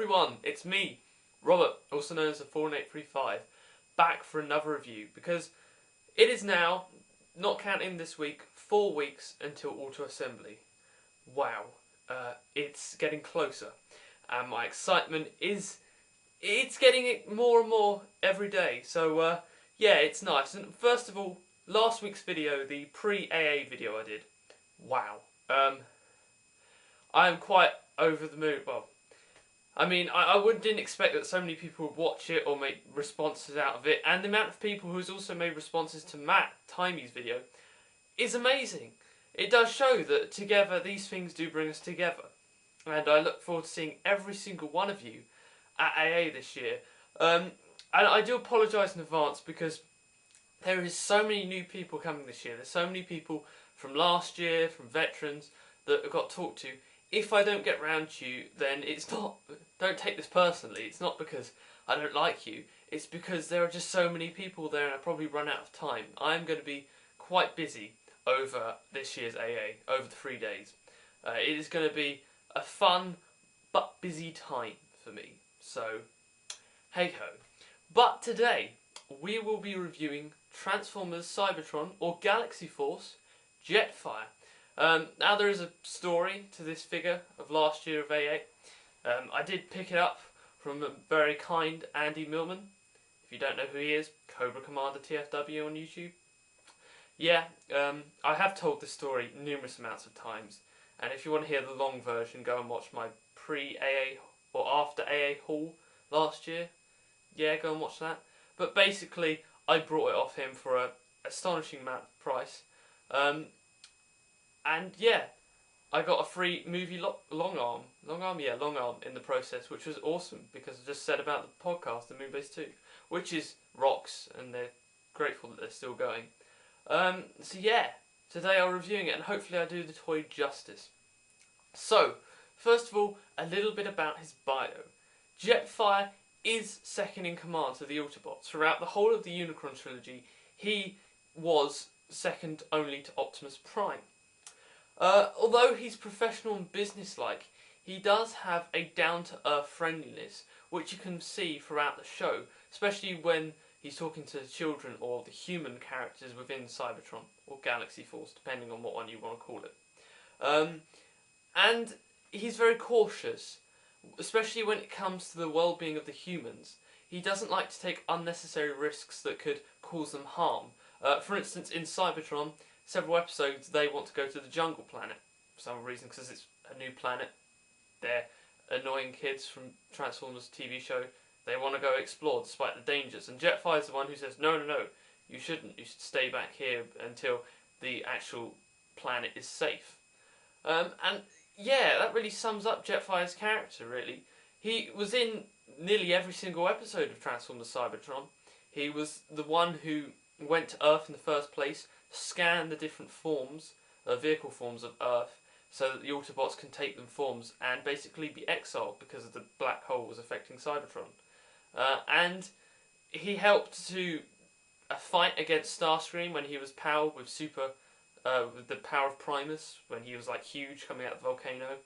everyone, it's me, Robert, also known as the 4835, back for another review because it is now, not counting this week, 4 weeks until Auto Assembly. Wow, it's getting closer and my excitement it's getting more and more every day, so yeah, it's nice. And first of all, last week's video, the pre-AA video I did, wow, I am quite over the moon. Well, I mean, I didn't expect that so many people would watch it or make responses out of it, and the amount of people who's also made responses to Matt Timey's video is amazing. It does show that together these things do bring us together, and I look forward to seeing every single one of you at AA this year. And I do apologise in advance because there is so many new people coming this year. There's so many people from last year, from veterans, that I got talked to. If I don't get round to you, then it's not, don't take this personally, it's not because I don't like you, it's because there are just so many people there and I probably run out of time. I'm going to be quite busy over this year's AA, over the 3 days. It is going to be a fun but busy time for me, so hey ho. But today we will be reviewing Transformers Cybertron, or Galaxy Force, Jetfire. Now there is a story to this figure of last year of AA. I did pick it up from a very kind Andy Millman. If you don't know who he is, Cobra Commander TFW on YouTube. Yeah, I have told this story numerous amounts of times, and if you want to hear the long version, go and watch my pre-AA or after AA haul last year. Yeah, go and watch that. But basically, I brought it off him for an astonishing amount of price. And yeah, I got a free movie long arm in the process, which was awesome because I just said about the podcast, the Moonbase 2, which is rocks, and they're grateful that they're still going. So yeah, today I'm reviewing it, and hopefully I do the toy justice. So, first of all, a little bit about his bio. Jetfire is second in command to the Autobots. Throughout the whole of the Unicron trilogy, he was second only to Optimus Prime. Although he's professional and businesslike, he does have a down-to-earth friendliness, which you can see throughout the show, especially when he's talking to the children or the human characters within Cybertron, or Galaxy Force, depending on what one you want to call it. And he's very cautious, especially when it comes to the well-being of the humans. He doesn't like to take unnecessary risks that could cause them harm. For instance, in Cybertron, several episodes they want to go to the jungle planet for some reason, because it's a new planet. They're annoying kids from Transformers TV show. They want to go explore despite the dangers, and Jetfire's the one who says, no, you shouldn't, you should stay back here until the actual planet is safe. And yeah, that really sums up Jetfire's character, really. He was in nearly every single episode of Transformers Cybertron. He was the one who went to Earth in the first place, scan the different forms, vehicle forms of Earth, so that the Autobots can take them forms and basically be exiled because of the black hole was affecting Cybertron. And he helped to fight against Starscream when he was powered with with the power of Primus, when he was like huge coming out of the volcano.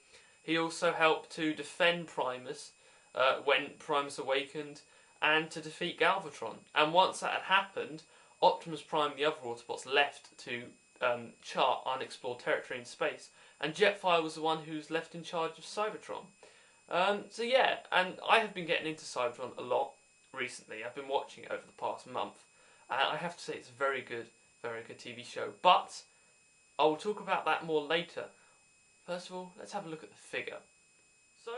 He also helped to defend Primus when Primus awakened, and to defeat Galvatron. And once that had happened, Optimus Prime and the other Autobots left to chart unexplored territory in space, and Jetfire was the one who was left in charge of Cybertron. So yeah, and I have been getting into Cybertron a lot recently. I've been watching it over the past month, and I have to say it's a very good TV show. But I will talk about that more later. First of all, let's have a look at the figure. So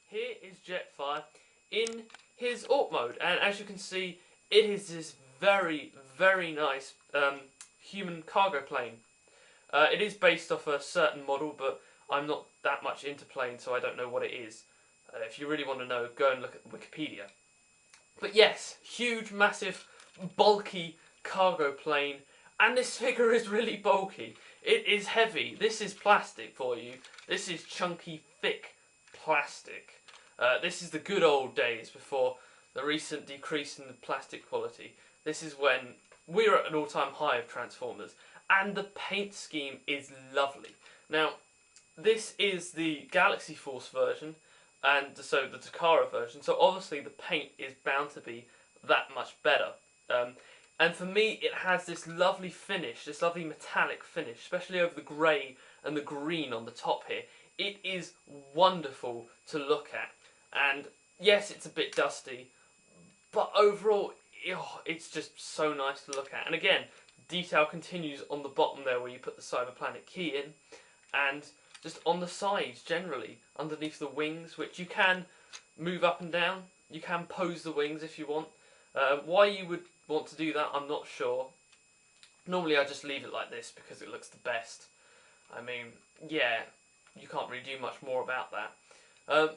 here is Jetfire in his AUG mode, and as you can see, it is this very nice human cargo plane. It is based off a certain model, but I'm not that much into planes, so I don't know what it is. If you really want to know, go and look at Wikipedia. But yes, huge, massive, bulky cargo plane, and this figure is really bulky. It is heavy. This is plastic for you. This is chunky, thick plastic. This is the good old days before the recent decrease in the plastic quality. This is when we're at an all-time high of Transformers, and the paint scheme is lovely. Now, this is the Galaxy Force version. and so the Takara version. So obviously the paint is bound to be that much better. And for me, it has this lovely finish, this lovely metallic finish, especially over the grey and the green on the top here. It is wonderful to look at. And yes, it's a bit dusty, but overall, it's just so nice to look at. And again, detail continues on the bottom there where you put the Cyberplanet key in, and just on the sides generally, underneath the wings, which you can move up and down. You can pose the wings if you want. Why you would want to do that, I'm not sure. Normally I just leave it like this because it looks the best. I mean, yeah, you can't really do much more about that.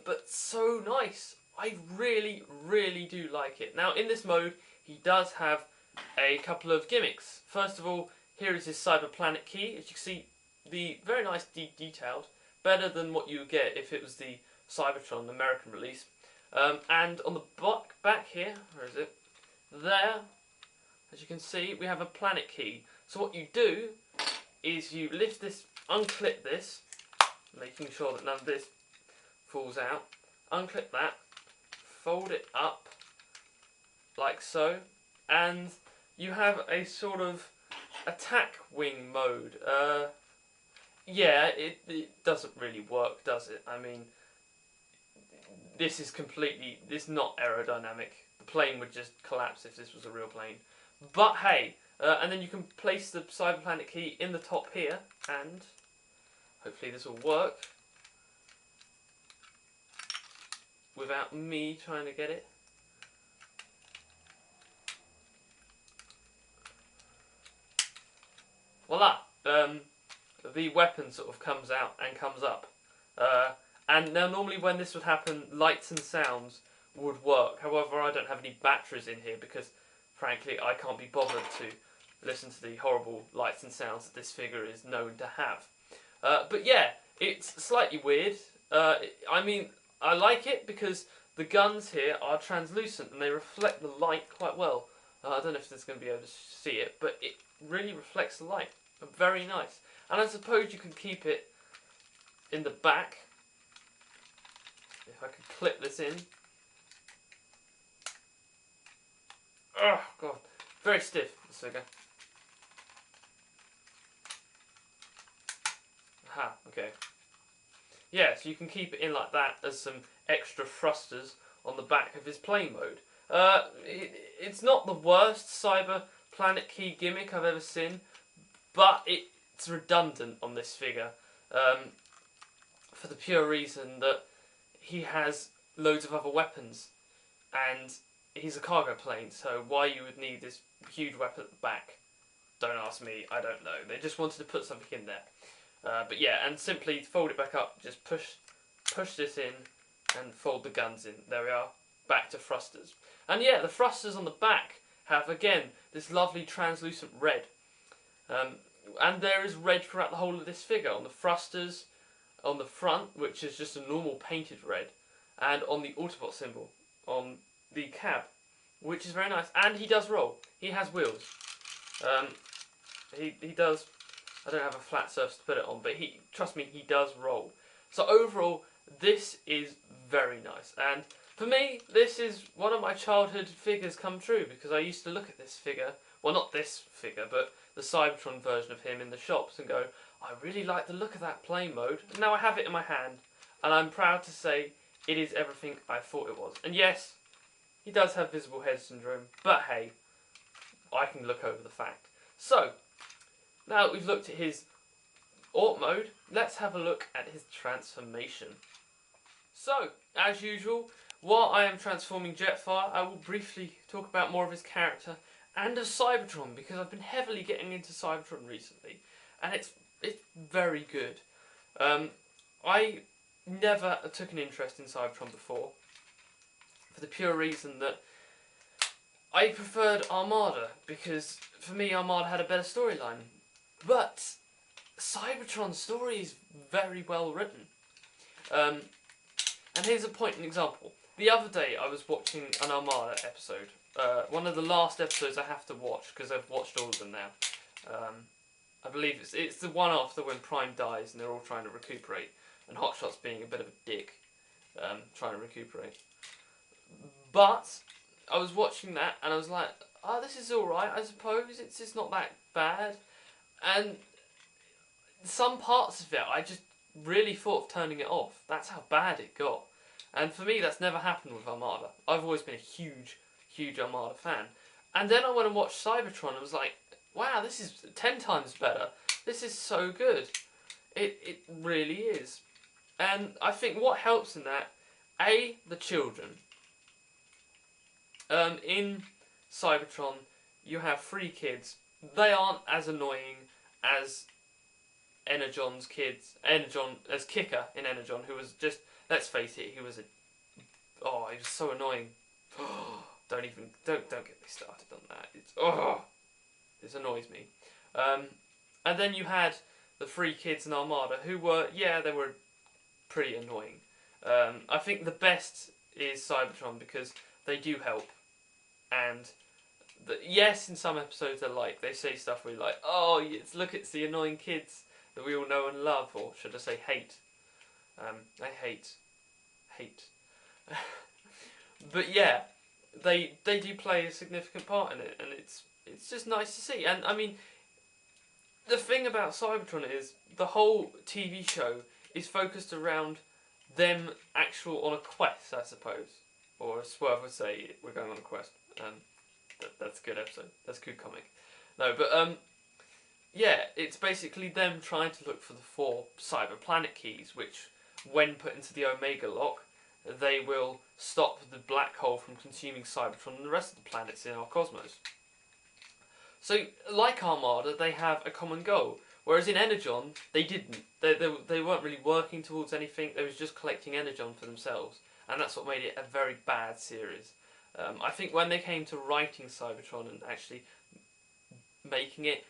But so nice. I really, really do like it. Now, in this mode, he does have a couple of gimmicks. First of all, here is his Cyberplanet key. As you can see, the very nice detailed. Better than what you would get if it was the Cybertron American release. And on the back here, where is it? There, as you can see, we have a planet key. So what you do is you lift this, unclip this, making sure that none of this falls out. Unclip that, fold it up, like so, and you have a sort of attack wing mode. Yeah, it doesn't really work, does it? I mean, this is not aerodynamic. The plane would just collapse if this was a real plane. But hey, and then you can place the Cyberplanet key in the top here, and hopefully this will work without me trying to get it. Voila! The weapon sort of comes out and comes up. And now normally when this would happen, lights and sounds would work. However, I don't have any batteries in here because, frankly, I can't be bothered to listen to the horrible lights and sounds that this figure is known to have. But yeah, it's slightly weird. I mean, I like it because the guns here are translucent and they reflect the light quite well. I don't know if there's going to be able to see it, but it really reflects the light. Very nice. And I suppose you can keep it in the back. If I could clip this in. Oh, God. Very stiff, this figure. Aha, okay. Yeah, so you can keep it in like that as some extra thrusters on the back of his plane mode. It's not the worst Cyberplanet key gimmick I've ever seen, but it's redundant on this figure. For the pure reason that he has loads of other weapons, and he's a cargo plane, so why you would need this huge weapon at the back, don't ask me, I don't know. They just wanted to put something in there. But yeah, and simply fold it back up, just push this in, and fold the guns in. There we are, back to thrusters. And yeah, the thrusters on the back have, again, this lovely translucent red. And there is red throughout the whole of this figure, on the thrusters, on the front, which is just a normal painted red, and on the Autobot symbol, on the cab, which is very nice. And he does roll. He has wheels. He does. I don't have a flat surface to put it on, but trust me, he does roll. So overall, this is very nice. And for me, this is one of my childhood figures come true, because I used to look at this figure, well, not this figure, but the Cybertron version of him in the shops and go, I really like the look of that plane mode. And now I have it in my hand, and I'm proud to say it is everything I thought it was. And yes, he does have visible head syndrome, but hey, I can look over the fact. So, now that we've looked at his Auto mode, let's have a look at his transformation. So, as usual, while I am transforming Jetfire, I will briefly talk about more of his character and of Cybertron, because I've been heavily getting into Cybertron recently, and it's very good. I never took an interest in Cybertron before, for the pure reason that I preferred Armada, because for me Armada had a better storyline. But Cybertron's story is very well written. And here's a point, an example. The other day I was watching an Armada episode. One of the last episodes I have to watch, because I've watched all of them now. I believe it's the one after when Prime dies and they're all trying to recuperate, and Hotshot's being a bit of a dick. trying to recuperate. But I was watching that and I was like, oh, this is alright, I suppose. It's just not that bad. And some parts of it, I just really thought of turning it off. That's how bad it got. And for me, that's never happened with Armada. I've always been a huge, huge Armada fan. And then I went and watched Cybertron and was like, wow, this is 10 times better. This is so good. It really is. And I think what helps in that, A, the children. In Cybertron, you have 3 kids. They aren't as annoying as Energon's kids. Energon, as Kicker in Energon, who was just, let's face it, he was so annoying. Don't get me started on that. It annoys me. And then you had the 3 kids in Armada who were, they were pretty annoying. I think the best is Cybertron because they do help. And yes, in some episodes they say stuff where you're like, oh, look, it's the annoying kids that we all know and love, or should I say hate. I hate. But yeah, they do play a significant part in it, and it's just nice to see. And I mean, the thing about Cybertron is the whole TV show is focused around them on a quest, I suppose. Or as Swerve would say, we're going on a quest. That's a good episode. That's a good comic. No, but it's basically them trying to look for the 4 cyber planet keys, which, when put into the Omega Lock, they will stop the black hole from consuming Cybertron and the rest of the planets in our cosmos. So, like Armada, they have a common goal, whereas in Energon, they didn't. They weren't really working towards anything, they was just collecting Energon for themselves, and that's what made it a very bad series. I think when they came to writing Cybertron and actually making it,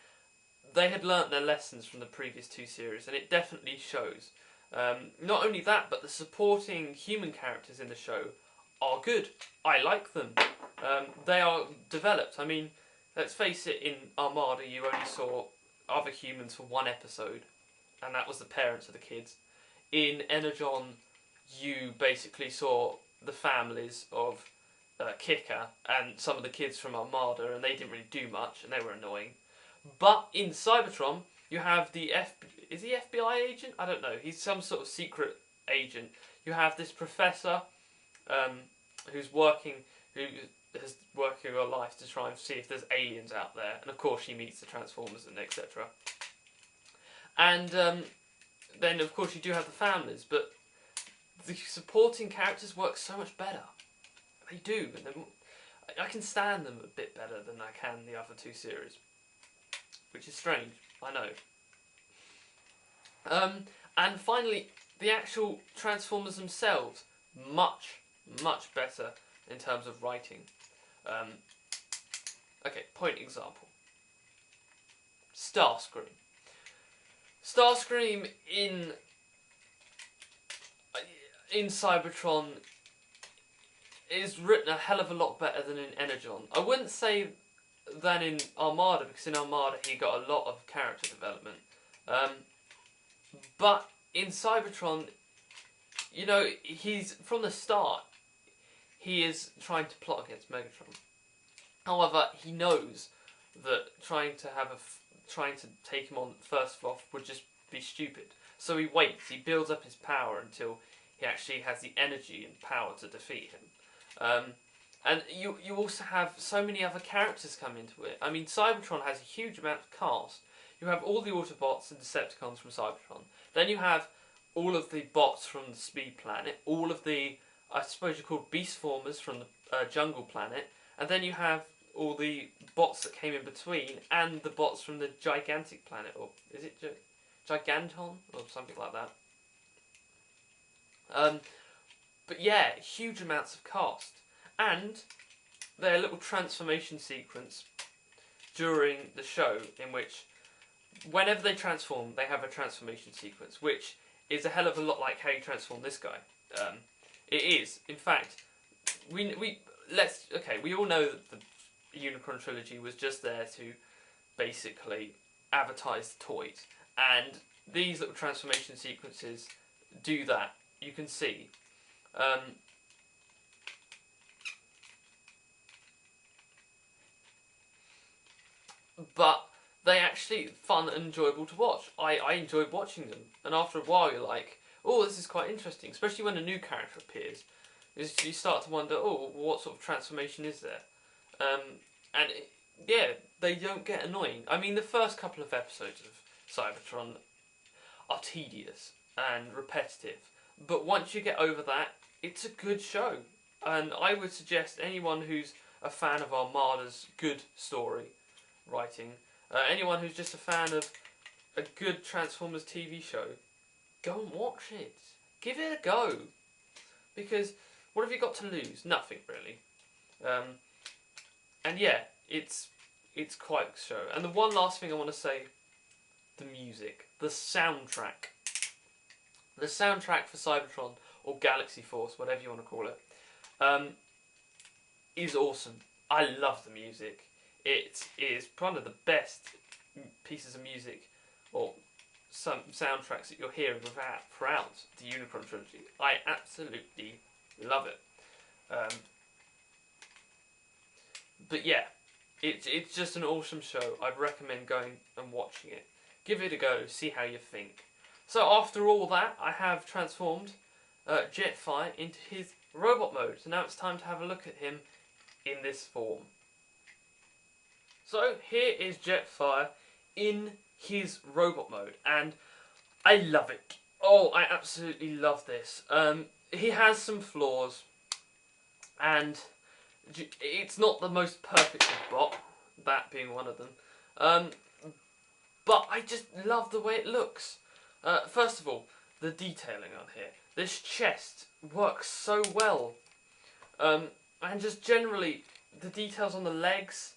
they had learnt their lessons from the previous 2 series, and it definitely shows. Not only that, but the supporting human characters in the show are good. I like them. They are developed. I mean, let's face it, in Armada you only saw other humans for 1 episode, and that was the parents of the kids. In Energon, you basically saw the families of Kicker and some of the kids from Armada, and they didn't really do much, and they were annoying. But in Cybertron, you have is he FBI agent? I don't know. He's some sort of secret agent. You have this professor who's working her life to try and see if there's aliens out there, and of course she meets the Transformers and etc. And then of course you do have the families, but the supporting characters work so much better. They do, and I can stand them a bit better than I can the other 2 series, which is strange, I know. And finally, the actual Transformers themselves, much, much better in terms of writing. Okay, point example. Starscream. Starscream in Cybertron is written a hell of a lot better than in Energon. I wouldn't say than in Armada, because in Armada he got a lot of character development. But in Cybertron, he's from the start, he is trying to plot against Megatron. However, he knows that trying to take him on first off would just be stupid. So he waits. He builds up his power until he actually has the energy and power to defeat him. And you also have so many other characters come into it. I mean, Cybertron has a huge amount of cast. You have all the Autobots and Decepticons from Cybertron. Then you have all of the bots from the Speed Planet. All of the, I suppose you call Beastformers from the Jungle Planet. And then you have all the bots that came in between, and the bots from the Gigantic Planet, or is it Giganton, or something like that. But yeah, huge amounts of cast. And their little transformation sequence during the show, in which whenever they transform, they have a transformation sequence, which is a hell of a lot like how you transform this guy. It is, in fact, we all know that the Unicron trilogy was just there to basically advertise the toys, and these little transformation sequences do that. You can see. But they actually fun and enjoyable to watch. I enjoyed watching them, and after a while you're like, oh, this is quite interesting, especially when a new character appears. You start to wonder, oh, what sort of transformation is there? And yeah, they don't get annoying. I mean, the first couple of episodes of Cybertron are tedious and repetitive, but once you get over that, it's a good show. And I would suggest anyone who's a fan of Armada's good story writing, anyone who's just a fan of a good Transformers TV show, go and watch it. Give it a go. Because what have you got to lose? Nothing, really. And yeah, it's quite a show. And the one last thing I want to say, the music, the soundtrack. The soundtrack for Cybertron, or Galaxy Force, whatever you want to call it, is awesome. I love the music. It is one of the best pieces of music, or some soundtracks that you're hearing throughout the Unicron trilogy. I absolutely love it. But yeah, it's just an awesome show. I'd recommend going and watching it. Give it a go, see how you think. So after all that, I have transformed Jetfire into his robot mode. So now it's time to have a look at him in this form. So here is Jetfire in his robot mode, and I love it. Oh, I absolutely love this. He has some flaws, and it's not the most perfect of bot, that being one of them. But I just love the way it looks. First of all, the detailing on here. This chest works so well. And just generally, the details on the legs,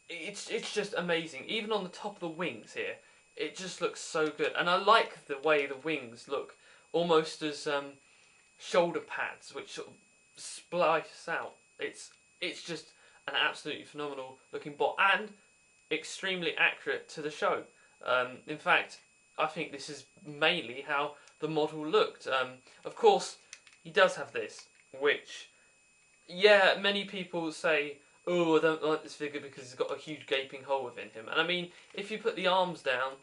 it's just amazing. Even on the top of the wings here, it just looks so good. And I like the way the wings look, almost as shoulder pads, which sort of splice out. It's just an absolutely phenomenal looking bot, and extremely accurate to the show. In fact, I think this is mainly how the model looked. Of course, he does have this, which, yeah, many people say, oh, I don't like this figure because he's got a huge gaping hole within him. And I mean, if you put the arms down,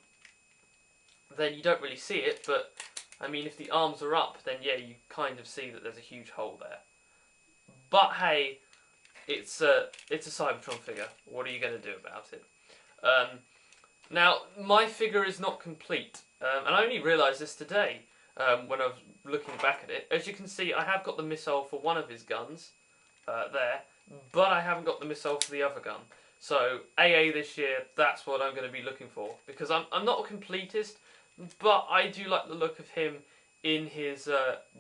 then you don't really see it, but I mean, if the arms are up, then yeah, you kind of see that there's a huge hole there. But hey, it's a Cybertron figure. What are you going to do about it? Now, my figure is not complete, and I only realised this today when I was looking back at it. As you can see, I have got the missile for one of his guns there, but I haven't got the missile for the other gun. So, AA this year, that's what I'm going to be looking for, because I'm not a completist, but I do like the look of him in his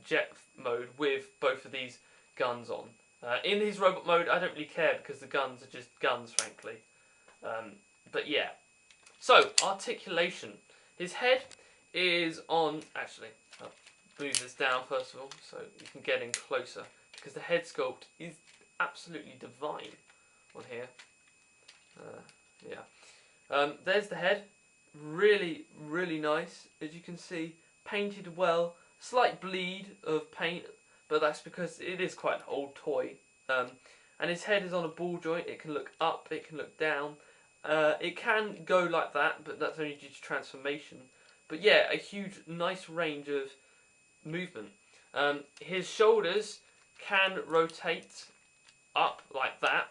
jet mode with both of these guns on. In his robot mode, I don't really care because the guns are just guns, frankly. But yeah. So, articulation. His head is on... Actually, I'll move this down first of all so you can get in closer, because the head sculpt is absolutely divine on here. Yeah. There's the head. Really, really nice. As you can see, painted well. Slight bleed of paint, but that's because it is quite an old toy. And his head is on a ball joint. It can look up, it can look down. It can go like that, but that's only due to transformation. But yeah, a huge, nice range of movement. His shoulders can rotate up like that,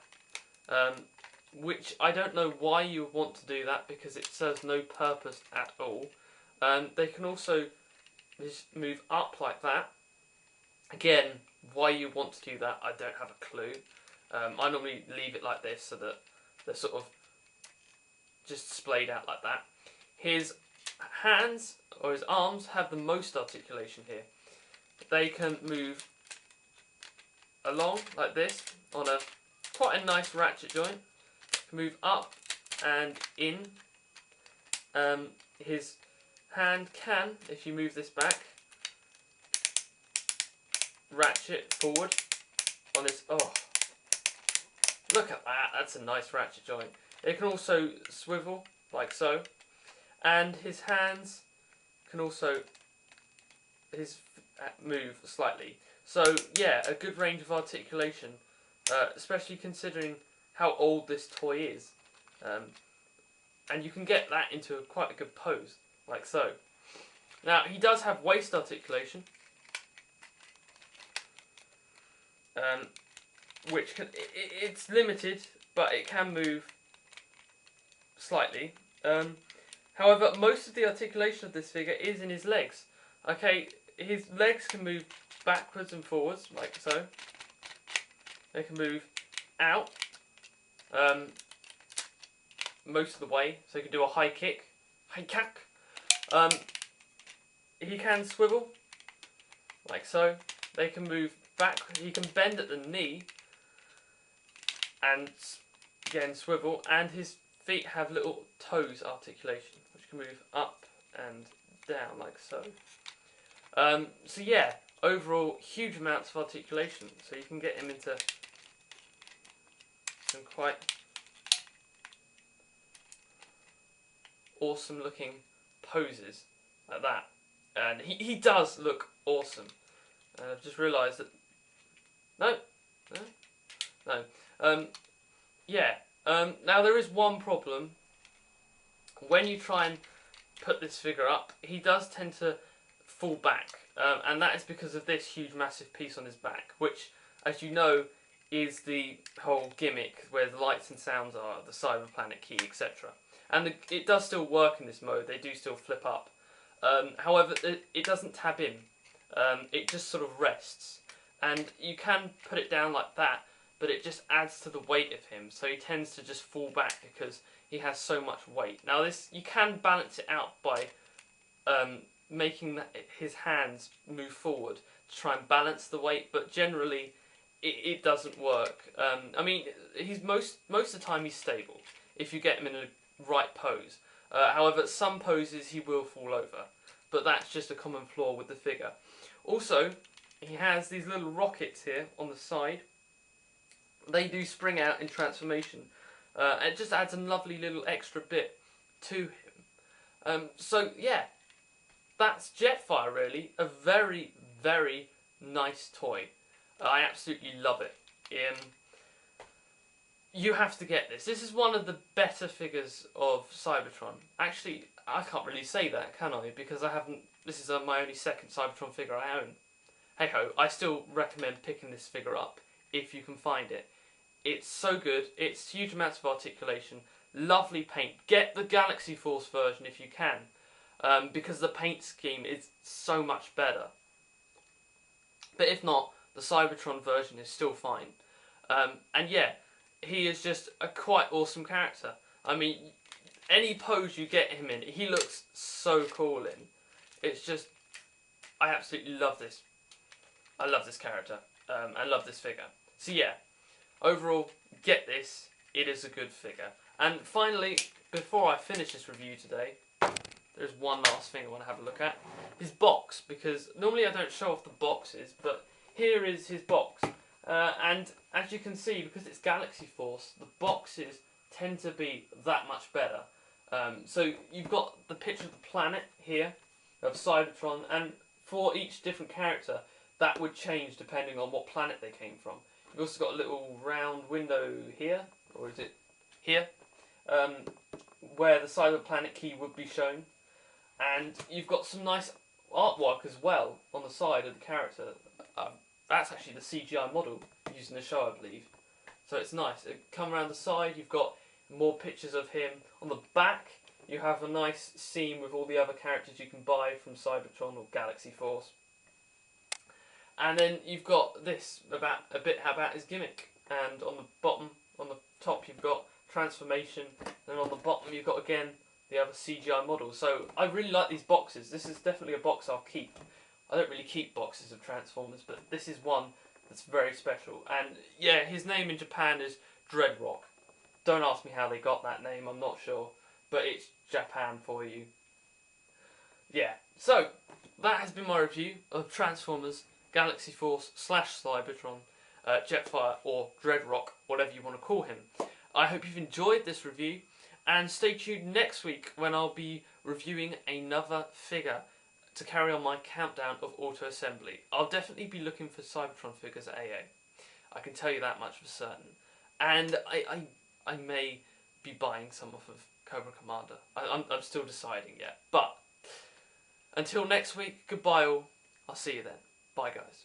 which I don't know why you would want to do that, because it serves no purpose at all. They can also just move up like that. Again, why you want to do that, I don't have a clue. I normally leave it like this so that they're sort of just splayed out like that. His hands, or his arms, have the most articulation here. They can move along like this on quite a nice ratchet joint. Move up and in. His hand can, if you move this back, ratchet forward on this. Oh, look at that! That's a nice ratchet joint. It can also swivel like so, and his hands can also, his move slightly. So yeah, a good range of articulation, especially considering how old this toy is. And you can get that into quite a good pose, like so. Now, he does have waist articulation, which it's limited, but it can move slightly. However, most of the articulation of this figure is in his legs. Okay, his legs can move backwards and forwards, like so. They can move out most of the way, so he can do a high kick. He can swivel, like so. They can move back. He can bend at the knee and again swivel, and his feet have little toes articulation, which can move up and down, like so. So yeah, overall huge amounts of articulation, so you can get him into some quite awesome looking poses like that, and he does look awesome. I've just realised that now there is one problem. When you try and put this figure up, he does tend to fall back, and that is because of this huge massive piece on his back, which, as you know, is the whole gimmick where the lights and sounds are, the Cyberplanet key, etc. And it does still work in this mode. They do still flip up. However, it doesn't tab in. It just sort of rests, and you can put it down like that, but it just adds to the weight of him, so he tends to just fall back because he has so much weight. Now this, you can balance it out by making his hands move forward to try and balance the weight, but generally it doesn't work. I mean, he's most of the time he's stable if you get him in a right pose. However, some poses he will fall over, but that's just a common flaw with the figure. Also, he has these little rockets here on the side. They do spring out in transformation. It just adds a lovely little extra bit to him. So yeah, that's Jetfire really. A very, very nice toy. I absolutely love it. You have to get this. This is one of the better figures of Cybertron. Actually, I can't really say that, can I? Because I haven't. This is my only second Cybertron figure I own. Hey ho, I still recommend picking this figure up if you can find it. It's so good. It's huge amounts of articulation. Lovely paint. Get the Galaxy Force version if you can, because the paint scheme is so much better. But if not, the Cybertron version is still fine. And yeah, he is just a quite awesome character. I mean, any pose you get him in, he looks so cool in. It's just, I absolutely love this. I love this character. I love this figure. So yeah, overall, get this. It is a good figure. And finally, before I finish this review today, there's one last thing I want to have a look at. His box, because normally I don't show off the boxes, but here is his box. And as you can see, because it's Galaxy Force, the boxes tend to be that much better. So you've got the picture of the planet here, of Cybertron, and for each different character, that would change depending on what planet they came from. You've also got a little round window here, or is it here, where the Cyberplanet key would be shown. And you've got some nice artwork as well on the side of the character. That's actually the CGI model used in the show, I believe. So it's nice. Come around the side, you've got more pictures of him. On the back, you have a nice scene with all the other characters you can buy from Cybertron or Galaxy Force. And then you've got this about his gimmick. And on the bottom, on the top, you've got transformation. And on the bottom, you've got again the other CGI model. So I really like these boxes. This is definitely a box I'll keep. I don't really keep boxes of Transformers, but this is one that's very special. And yeah, his name in Japan is Dreadrock. Don't ask me how they got that name, I'm not sure. But it's Japan for you. Yeah, so that has been my review of Transformers Galaxy Force / Cybertron, Jetfire or Dreadrock, whatever you want to call him. I hope you've enjoyed this review, and stay tuned next week when I'll be reviewing another figure to carry on my countdown of auto-assembly. I'll definitely be looking for Cybertron figures at AA. I can tell you that much for certain. And I may be buying some off of Cobra Commander. I'm still deciding yet. But until next week, goodbye all. I'll see you then. Bye guys.